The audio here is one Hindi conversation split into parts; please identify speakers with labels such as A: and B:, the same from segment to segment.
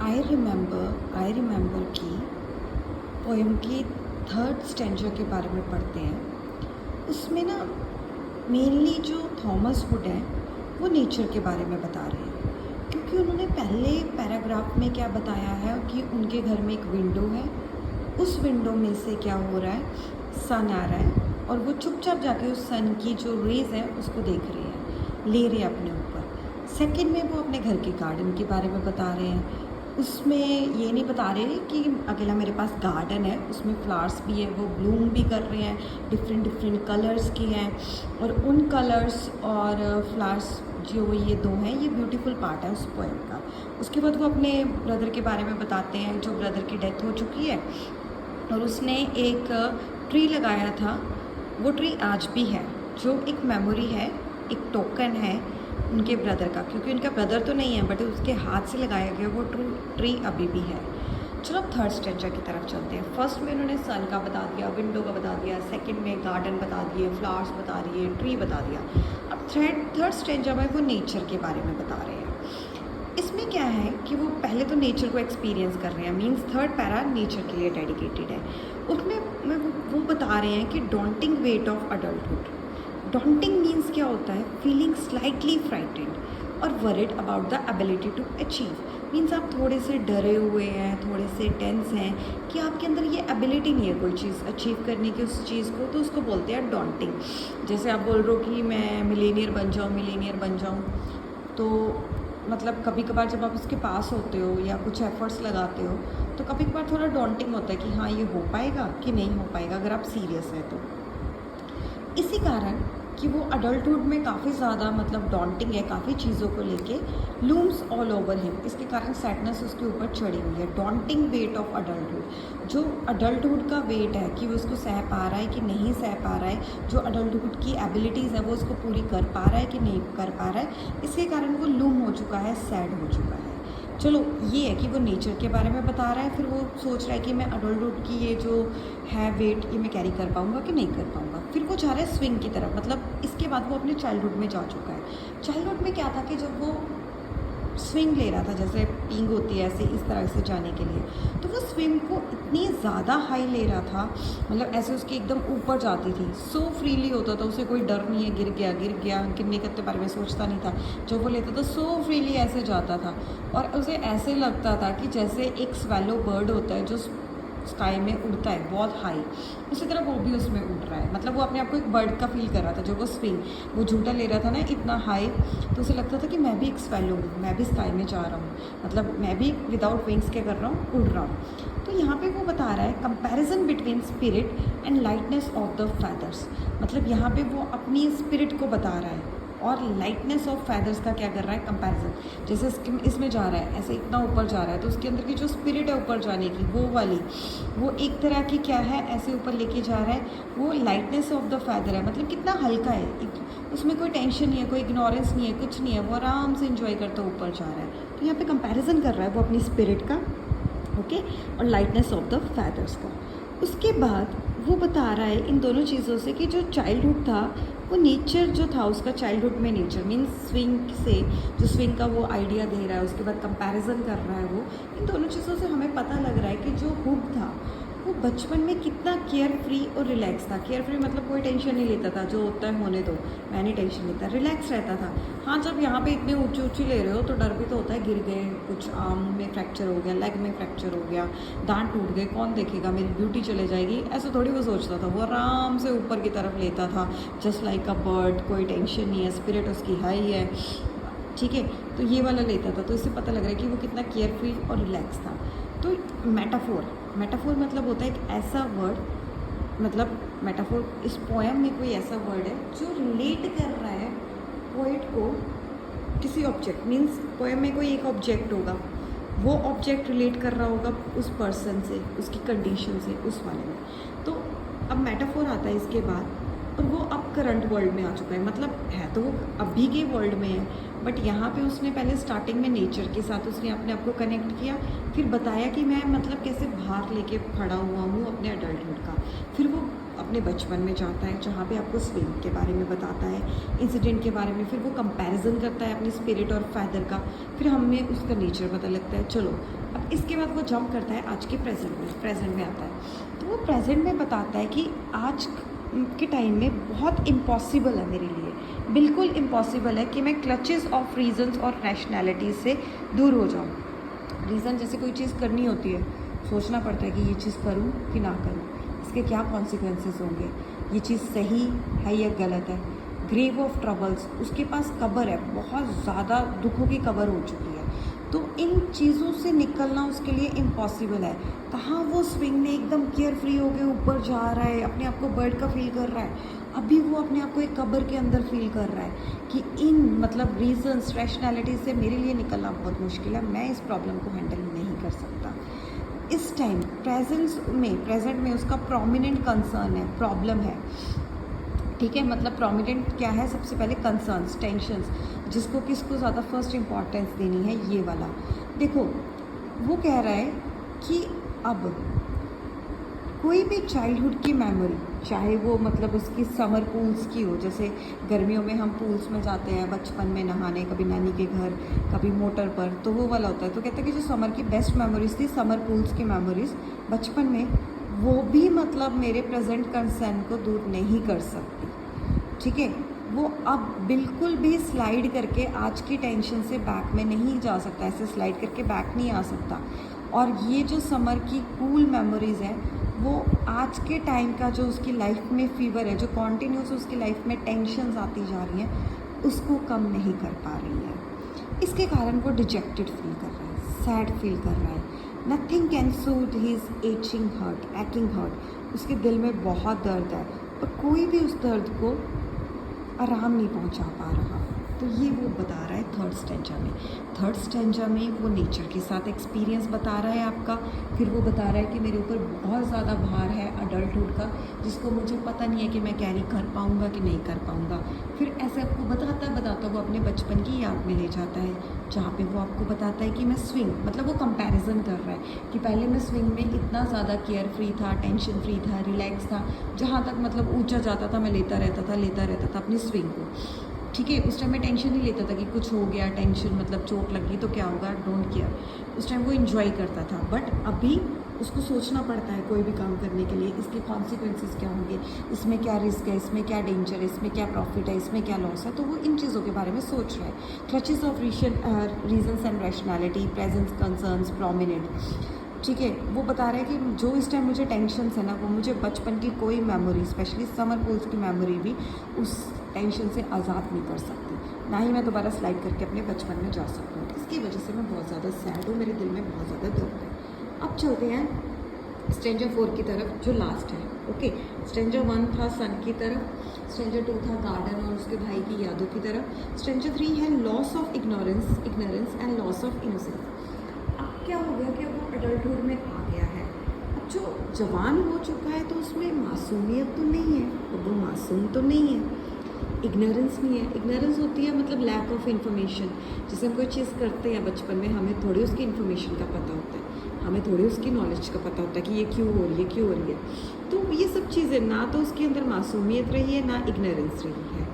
A: आई रिमेंबर की पोएम की थर्ड स्टैंजा के बारे में पढ़ते हैं। उसमें ना मेनली जो थॉमस हुड है वो नेचर के बारे में बता रहे हैं, क्योंकि उन्होंने पहले पैराग्राफ में क्या बताया है कि उनके घर में एक विंडो है, उस विंडो में से क्या हो रहा है, सन आ रहा है और वो चुपचाप जाके उस सन की जो रेज़ है उसको देख रहे हैं, ले रहे हैं अपने ऊपर। सेकंड में वो अपने घर के गार्डन के बारे में बता रहे हैं। उसमें ये नहीं बता रहे कि अकेला मेरे पास गार्डन है, उसमें फ्लावर्स भी है, वो ब्लूम भी कर रहे हैं, डिफरेंट डिफरेंट कलर्स की हैं, और उन कलर्स और फ्लावर्स जो ये दो हैं ये ब्यूटीफुल पार्ट है उस पोएम का। उसके बाद वो अपने ब्रदर के बारे में बताते हैं, जो ब्रदर की डेथ हो चुकी है और उसने एक ट्री लगाया था। वो ट्री आज भी है, जो एक मेमोरी है, एक टोकन है उनके ब्रदर का, क्योंकि उनका ब्रदर तो नहीं है बट उसके हाथ से लगाया गया वो ट्री अभी भी है। चलो अब थर्ड स्टेंजा की तरफ चलते हैं। फर्स्ट में उन्होंने सन का बता दिया, विंडो का बता दिया, सेकंड में गार्डन बता दिए, फ्लावर्स बता दिए, ट्री बता दिया। अब थर्ड स्टेंजा में वो नेचर के बारे में बता रहे हैं। इसमें क्या है कि वो पहले तो नेचर को एक्सपीरियंस कर रहे हैं, मीन्स थर्ड पैरा नेचर के लिए डेडिकेटेड है। उसमें वो बता रहे हैं कि daunting weight of adulthood. Daunting means क्या होता है, फीलिंग स्लाइटली फ्राइटेंड और worried about the ability to achieve. Means आप थोड़े से डरे हुए हैं, थोड़े से टेंस हैं कि आपके अंदर ये एबिलिटी नहीं है कोई चीज़ अचीव करने की उस चीज़ को, तो उसको बोलते हैं डॉन्टिंग। जैसे आप बोल रहे हो कि मैं मिलेनियर बन जाऊँ, तो मतलब कभी कभार जब आप उसके पास होते हो या कुछ एफर्ट्स लगाते हो तो कभी कभार थोड़ा डॉन्टिंग होता है कि हाँ ये हो पाएगा कि नहीं हो पाएगा, अगर आप सीरियस हैं तो। इसी कारण कि वो अडल्टहुड में काफ़ी ज़्यादा मतलब डॉन्टिंग है, काफ़ी चीज़ों को लेके लूम्स ऑल ओवर हिम, इसके कारण सैडनेस उसके ऊपर चढ़ी हुई है। डॉन्टिंग वेट ऑफ अडल्टहुड, जो अडल्टहुड का वेट है कि वो उसको सह पा रहा है कि नहीं सह पा रहा है, जो अडल्टहुड की एबिलिटीज़ है वो उसको पूरी कर पा रहा है कि नहीं कर पा रहा है, इसके कारण वो लूम हो चुका है, सैड हो चुका है। चलो ये है कि वो नेचर के बारे में बता रहा है, फिर वो सोच रहा है कि मैं अडल्टहुड की ये जो है वेट ये मैं कैरी कर पाऊँगा कि नहीं कर पाऊँगा। फिर वो जा रहा है स्विंग की तरफ, मतलब इसके बाद वो अपने चाइल्डहुड में जा चुका है। चाइल्डहुड में क्या था कि जब वो स्विंग ले रहा था, जैसे पिंग होती है ऐसे इस तरह से जाने के लिए, तो वो स्विंग को इतनी ज़्यादा हाई ले रहा था, मतलब ऐसे उसके एकदम ऊपर जाती थी, सो फ्रीली होता था, उसे कोई डर नहीं है गिर गया गिरने के बारे में सोचता नहीं था। जब वो लेता था सो फ्रीली ऐसे जाता था और उसे ऐसे लगता था कि जैसे एक स्वेलो बर्ड होता है जो स्काई में उड़ता है बहुत हाई, उसी तरह वो भी उसमें उड़ रहा है। मतलब वो अपने आप को एक बर्ड का फील कर रहा था। जो वो स्विंग वो झूठा ले रहा था ना इतना हाई, तो उसे लगता था कि मैं भी एक स्वेलो हूँ, मैं भी स्काई में जा रहा हूँ, मतलब मैं भी विदाउट विंग्स क्या कर रहा हूँ, उड़ रहा हूँ। तो यहाँ पे वो बता रहा है comparison between spirit and lightness of the feathers. मतलब यहाँ पे वो अपनी स्पिरिट को बता रहा है और लाइटनेस ऑफ फैदर्स का क्या कर रहा है, कंपैरिजन। जैसे इसमें जा रहा है ऐसे इतना ऊपर जा रहा है, तो उसके अंदर की जो स्पिरिट है ऊपर जाने की वो वाली, वो एक तरह की क्या है ऐसे ऊपर लेके जा रहा है, वो लाइटनेस ऑफ द फैदर है। मतलब कितना हल्का है, उसमें कोई टेंशन नहीं है, कोई इग्नोरेंस नहीं है, कुछ नहीं है, वो आराम से इंजॉय करता ऊपर जा रहा है। तो यहाँ पे कंपैरिजन कर रहा है वो अपनी स्पिरिट का, ओके, और लाइटनेस ऑफ द फैदर्स का। उसके बाद वो बता रहा है इन दोनों चीज़ों से कि जो चाइल्डहुड था वो नेचर जो था उसका, चाइल्डहुड में नेचर मीन्स स्विंग से जो स्विंग का वो आइडिया दे रहा है, उसके बाद कंपैरिजन कर रहा है वो, इन दोनों चीज़ों से हमें पता लग रहा है कि जो हुड था वो बचपन में कितना केयर फ्री और रिलैक्स था। केयर फ्री मतलब कोई टेंशन नहीं लेता था, जो होता है होने दो, मैं नहीं टेंशन लेता, रिलैक्स रहता था। हाँ जब यहाँ पे इतने ऊंची ले रहे हो तो डर भी तो होता है, गिर गए, कुछ आर्म में फ्रैक्चर हो गया, लेग में फ्रैक्चर हो गया, दांत टूट गए, कौन देखेगा, मेरी ब्यूटी चले जाएगी, ऐसा थोड़ी वो सोचता था। वो आराम से ऊपर की तरफ लेता था, जस्ट लाइक अ बर्ड, कोई टेंशन नहीं है, स्पिरिट उसकी हाई है, ठीक है। तो ये वाला लेता था, तो इससे पता लग रहा है कि वो कितना केयर फ्री और रिलैक्स था। तो मेटाफोर मतलब होता है एक ऐसा वर्ड, मतलब मेटाफोर इस पोएम में कोई ऐसा वर्ड है जो रिलेट कर रहा है पोएट को किसी ऑब्जेक्ट, मीन्स पोएम में कोई एक ऑब्जेक्ट होगा, वो ऑब्जेक्ट रिलेट कर रहा होगा उस पर्सन से, उसकी कंडीशन से, उस वाले में। तो अब मेटाफोर आता है इसके बाद, और वो अब करंट वर्ल्ड में आ चुका है, मतलब है तो वो अभी के वर्ल्ड में है, बट यहाँ पे उसने पहले स्टार्टिंग में नेचर के साथ उसने अपने आप को कनेक्ट किया, फिर बताया कि मैं मतलब कैसे बाहर लेके खड़ा हुआ हूँ अपने अडल्टहुड का। फिर वो अपने बचपन में जाता है जहाँ पे आपको स्विंग के बारे में बताता है, इंसिडेंट के बारे में, फिर वो कंपैरिजन करता है अपनी स्पिरिट और फैदर का, फिर हमें उसका नेचर पता लगता है। चलो अब इसके बाद वो जंप करता है आज के प्रेजेंट में आता है। तो वो प्रेजेंट में बताता है कि आज के टाइम में बहुत इम्पॉसिबल है मेरे लिए, बिल्कुल इम्पॉसिबल है कि मैं क्लचेस ऑफ रीजंस और रैशनैलिटी से दूर हो जाऊँ। रीज़न जैसे कोई चीज़ करनी होती है, सोचना पड़ता है कि ये चीज़ करूँ कि ना करूँ, इसके क्या कॉन्सिक्वेंसेस होंगे, ये चीज़ सही है या गलत है। ग्रेव ऑफ ट्रबल्स, उसके पास कबर है, बहुत ज़्यादा दुखों की कबर हो चुकी है, तो इन चीज़ों से निकलना उसके लिए इम्पॉसिबल है। कहाँ वो स्विंग में एकदम केयर फ्री हो के ऊपर जा रहा है, अपने आप को बर्ड का फील कर रहा है, अभी वो अपने आप को एक कबर के अंदर फील कर रहा है कि इन मतलब रीजंस रैशनैलिटी से मेरे लिए निकलना बहुत मुश्किल है, मैं इस प्रॉब्लम को हैंडल नहीं कर सकता। इस टाइम प्रेजेंट में उसका प्रोमिनेंट कंसर्न है, प्रॉब्लम है, ठीक है। मतलब प्रोमिनेंट क्या है, सबसे पहले कंसर्न्स, टेंशन्स, जिसको किसको ज़्यादा फर्स्ट इम्पॉर्टेंस देनी है, ये वाला। देखो वो कह रहा है कि अब कोई भी चाइल्डहुड की मेमोरी, चाहे वो मतलब उसकी समर पूल्स की हो, जैसे गर्मियों में हम पूल्स में जाते हैं बचपन में नहाने, कभी नानी के घर, कभी मोटर पर, तो वो वाला होता है। तो कहते हैं कि जो समर की बेस्ट मेमोरीज थी, समर पूल्स की मेमोरीज बचपन में, वो भी मतलब मेरे प्रेजेंट कंसर्न को दूर नहीं कर सकती, ठीक है। वो अब बिल्कुल भी स्लाइड करके आज की टेंशन से बैक में नहीं जा सकता, ऐसे स्लाइड करके बैक नहीं आ सकता। और ये जो समर की कूल मेमोरीज़ हैं, वो आज के टाइम का जो उसकी लाइफ में फीवर है, जो कॉन्टीन्यूस उसकी लाइफ में टेंशन्स आती जा रही हैं, उसको कम नहीं कर पा रही है। इसके कारण वो डिजेक्टेड फील कर रहा है, सैड फील कर रहा है। Nothing can soothe his aching heart, उसके दिल में बहुत दर्द है, पर कोई भी उस दर्द को आराम नहीं पहुंचा पा रहा। तो ये वो बता रहा है थर्ड स्टेंजा में वो नेचर के साथ एक्सपीरियंस बता रहा है आपका। फिर वो बता रहा है कि मेरे ऊपर बहुत ज़्यादा भार है अडल्टहुड का, जिसको मुझे पता नहीं है कि मैं कैरी कर पाऊँगा कि नहीं कर पाऊँगा। फिर ऐसे आपको बताता वो अपने बचपन की याद में ले जाता है, जहाँ पे वो आपको बताता है कि मैं स्विंग, मतलब वो कंपैरिजन कर रहा है कि पहले मैं स्विंग में इतना ज़्यादा केयर फ्री था, टेंशन फ्री था, रिलैक्स था, जहाँ तक मतलब ऊँचा जाता था मैं लेता रहता था अपनी स्विंग को, ठीक है। उस टाइम मैं टेंशन नहीं लेता था कि कुछ हो गया, टेंशन मतलब चोट लग गई तो क्या होगा, डोंट केयर। उस टाइम वो इन्जॉय करता था। बट अभी उसको सोचना पड़ता है कोई भी काम करने के लिए, इसके कॉन्सिक्वेंसेस क्या होंगे, इसमें क्या रिस्क है, इसमें क्या डेंजर है, इसमें क्या प्रॉफिट है, इसमें क्या लॉस है। तो वो इन चीज़ों के बारे में सोच रहा है। Clutches of reasons and rationality, presence, concerns, prominent, ठीक है। वो बता रहे हैं कि जो इस टाइम मुझे टेंशन है ना, वो मुझे बचपन की कोई मेमोरी, स्पेशली समर पूल्स की मेमोरी भी उस टेंशन से आज़ाद नहीं कर सकती, ना ही मैं दोबारा स्लाइड करके अपने बचपन में जा सकती हूँ। इसकी वजह से मैं बहुत ज़्यादा सैड हूँ, मेरे दिल में बहुत ज़्यादा दर्द है। अब चलते हैं स्ट्रेंजर 4 की तरफ, जो लास्ट है। ओके, स्ट्रेंजर 1 था सन की तरफ, स्ट्रेंजर 2 था गार्डन और उसके भाई की यादों की तरफ, स्ट्रेंजर 3 है loss of ignorance and loss of innocence. अब क्या हो गया कि अब वो अडल्टहुड में आ गया है, अब जो जवान हो चुका है तो उसमें मासूमियत तो नहीं है, अब वो मासूम तो नहीं है। इग्नोरेंस नहीं है, इग्नोरेंस होती है मतलब लैक ऑफ इन्फॉर्मेशन। जैसे हम कोई चीज़ करते हैं बचपन में, हमें थोड़ी उसकी इन्फॉर्मेशन का पता होता है, हमें थोड़ी उसकी नॉलेज का पता होता है कि ये क्यों हो रही है। तो ये सब चीज़ें, ना तो उसके अंदर मासूमियत रही है, ना इग्नोरेंस रही है।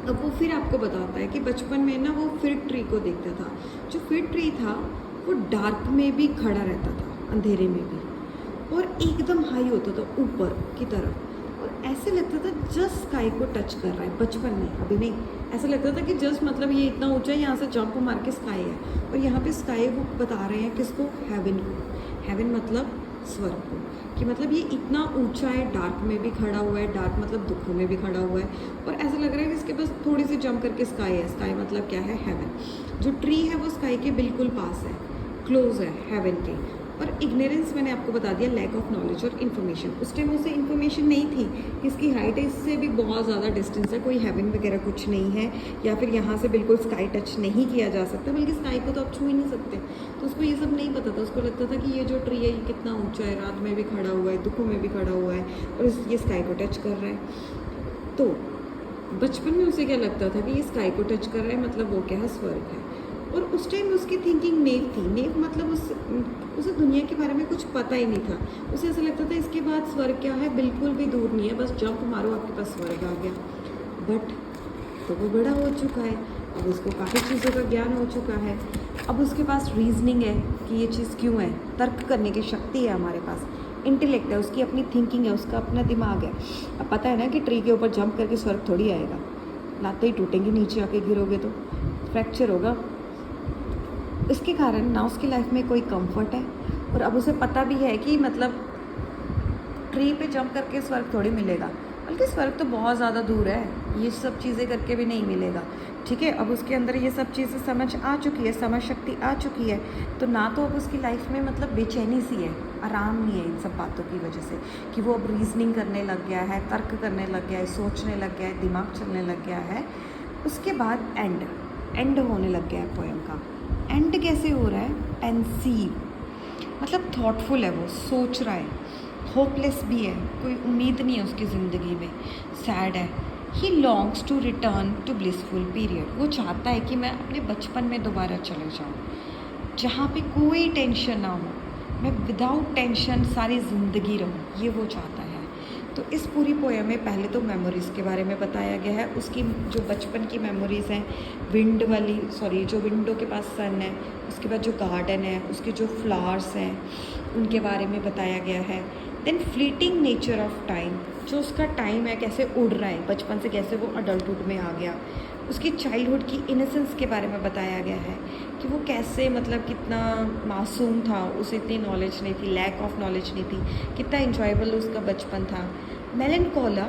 A: अब वो फिर आपको बताता है कि बचपन में ना वो फिग ट्री को देखता था, जो फिग ट्री था वो डार्क में भी खड़ा रहता था, अंधेरे में भी, और एकदम हाई होता था ऊपर की तरफ, और ऐसे लगता था जस्ट स्काई को टच कर रहा है। बचपन में, अभी नहीं, ऐसा लगता था कि जस्ट मतलब ये इतना ऊंचा है, यहाँ से जंप मार के स्काई है, और यहाँ पे स्काई वो बता रहे हैं किसको, हेवन को। हेवन मतलब स्वर्ग को, कि मतलब ये इतना ऊंचा है, डार्क में भी खड़ा हुआ है, डार्क मतलब दुखों में भी खड़ा हुआ है, और ऐसा लग रहा है कि इसके पास थोड़ी सी जंप करके स्काई है। स्काई मतलब क्या है, हेवन। जो ट्री है वो स्काई के बिल्कुल पास है, क्लोज है हेवन के। और इग्नोरेंस मैंने आपको बता दिया, लैक ऑफ नॉलेज और इन्फॉर्मेशन। उस टाइम उसे इन्फॉर्मेशन नहीं थी कि इसकी हाइट है, इससे भी बहुत ज़्यादा डिस्टेंस है, कोई हेवन वगैरह कुछ नहीं है, या फिर यहाँ से बिल्कुल स्काई टच नहीं किया जा सकता, बल्कि स्काई को तो आप छू ही नहीं सकते। तो उसको ये सब नहीं पता था, उसको लगता था कि ये जो ट्री है ये कितना ऊँचा है, रात में भी खड़ा हुआ है, दुखों में भी खड़ा हुआ है, और ये स्काई को टच कर रहा है। तो बचपन में उसे क्या लगता था कि ये स्काई को टच कर रहा है, मतलब वो क्या है, स्वर्ग है। और उस टाइम उसकी थिंकिंग नेव थी, नेव मतलब उसे दुनिया के बारे में कुछ पता ही नहीं था। उसे ऐसा लगता था इसके बाद स्वर्ग क्या है, बिल्कुल भी दूर नहीं है, बस जंप मारो आपके पास स्वर्ग आ गया। बट तो वो बड़ा हो चुका है, अब उसको काफ़ी चीज़ों का ज्ञान हो चुका है, अब उसके पास रीजनिंग है कि ये चीज़ क्यों है, तर्क करने की शक्ति है हमारे पास, इंटेलेक्ट है, उसकी अपनी थिंकिंग है, उसका अपना दिमाग है। अब पता है ना कि ट्री के ऊपर जंप करके स्वर्ग थोड़ी आएगा, लाते ही टूटेंगे, नीचे आके गिरोगे तो फ्रैक्चर होगा। इसके कारण ना उसकी लाइफ में कोई कंफर्ट है, और अब उसे पता भी है कि मतलब ट्री पे जंप करके स्वर्ग थोड़ी मिलेगा, बल्कि स्वर्ग तो बहुत ज़्यादा दूर है, ये सब चीज़ें करके भी नहीं मिलेगा। ठीक है, अब उसके अंदर ये सब चीज़ें समझ आ चुकी है, समझ शक्ति आ चुकी है, तो ना तो अब उसकी लाइफ में मतलब बेचैनी सी है, आराम नहीं है इन सब बातों की वजह से, कि वो अब रीजनिंग करने लग गया है, तर्क करने लग गया है, सोचने लग गया है, दिमाग चलने लग गया है। उसके बाद एंड होने लग गया है पोएम का। एंड कैसे हो रहा है? पेंसिव, मतलब थॉटफुल है, वो सोच रहा है, होपलेस भी है, कोई उम्मीद नहीं है उसकी ज़िंदगी में, सैड है। He longs to return to blissful period, वो चाहता है कि मैं अपने बचपन में दोबारा चले जाऊँ, जहाँ पे कोई टेंशन ना हो, मैं विदाउट टेंशन सारी ज़िंदगी रहूँ, ये वो चाहता है। तो इस पूरी पोएम में पहले तो मेमोरीज़ के बारे में बताया गया है, उसकी जो बचपन की मेमोरीज़ हैं, जो विंडो के पास सन है, उसके बाद जो गार्डन है, उसके जो फ्लावर्स हैं, उनके बारे में बताया गया है। Then fleeting nature of time, जो उसका टाइम है कैसे उड़ रहा है, बचपन से कैसे वो अडल्टहुड में आ गया, उसकी चाइल्डहुड की इनोसेंस के बारे में बताया गया है कि वो कैसे मतलब कितना मासूम था, उसे इतनी नॉलेज नहीं थी, लैक ऑफ नॉलेज नहीं थी, कितना इंजॉयबल उसका बचपन था। Melancholia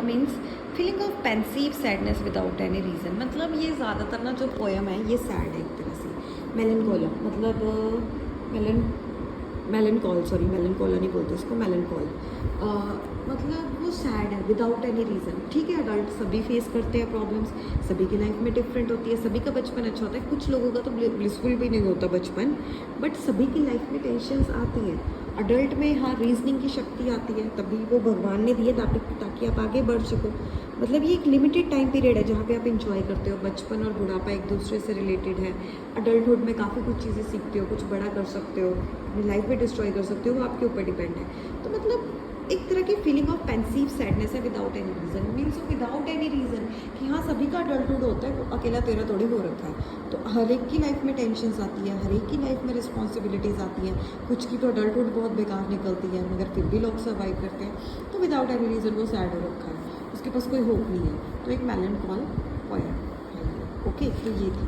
A: means feeling of pensive sadness without any reason, मतलब ये ज़्यादातर ना जो पोएम है ये सैड है एक तरह से। मेलनकोला मतलब मेलनकोला नहीं बोलते उसको, मेलनकोल मतलब वो सैड है विदाउट एनी रीज़न। ठीक है, अडल्ट सभी फेस करते हैं प्रॉब्लम्स, सभी की लाइफ में डिफरेंट होती है, सभी का बचपन अच्छा होता है, कुछ लोगों का तो ब्लिसफुल भी नहीं होता बचपन, बट सभी की लाइफ में टेंशन्स आती हैं। अडल्ट में हाँ रीजनिंग की शक्ति आती है, तभी वो भगवान ने दिए ताकि आप आगे बढ़ सको। मतलब ये एक लिमिटेड टाइम पीरियड है जहाँ पे आप इंजॉय करते हो, बचपन और बुढ़ापा एक दूसरे से रिलेटेड है। अडल्टहुड में काफ़ी कुछ चीज़ें सीखते हो, कुछ बड़ा कर सकते हो, अपनी लाइफ में डिस्ट्रॉय कर सकते हो, वो आपके ऊपर डिपेंड है। तो मतलब एक तरह की फीलिंग ऑफ पेंसिव सैडनेस है without any reason, means without any reason कि हाँ सभी का अडल्टहुड होता है, वो अकेला तेरा थोड़ी हो रखा है। तो हर एक की लाइफ में टेंशन्स आती है, हर एक की लाइफ में रिस्पॉन्सिबिलिटीज़ आती हैं, कुछ की तो अडल्टहुड बहुत बेकार निकलती है मगर फिर भी लोग सर्वाइव करते हैं। तो विदाउट एनी रीज़न वो सैड हो रखा है, उसके पास कोई होप नहीं है। तो एक मेलनकॉल पोएम है। ओके, तो ये थी।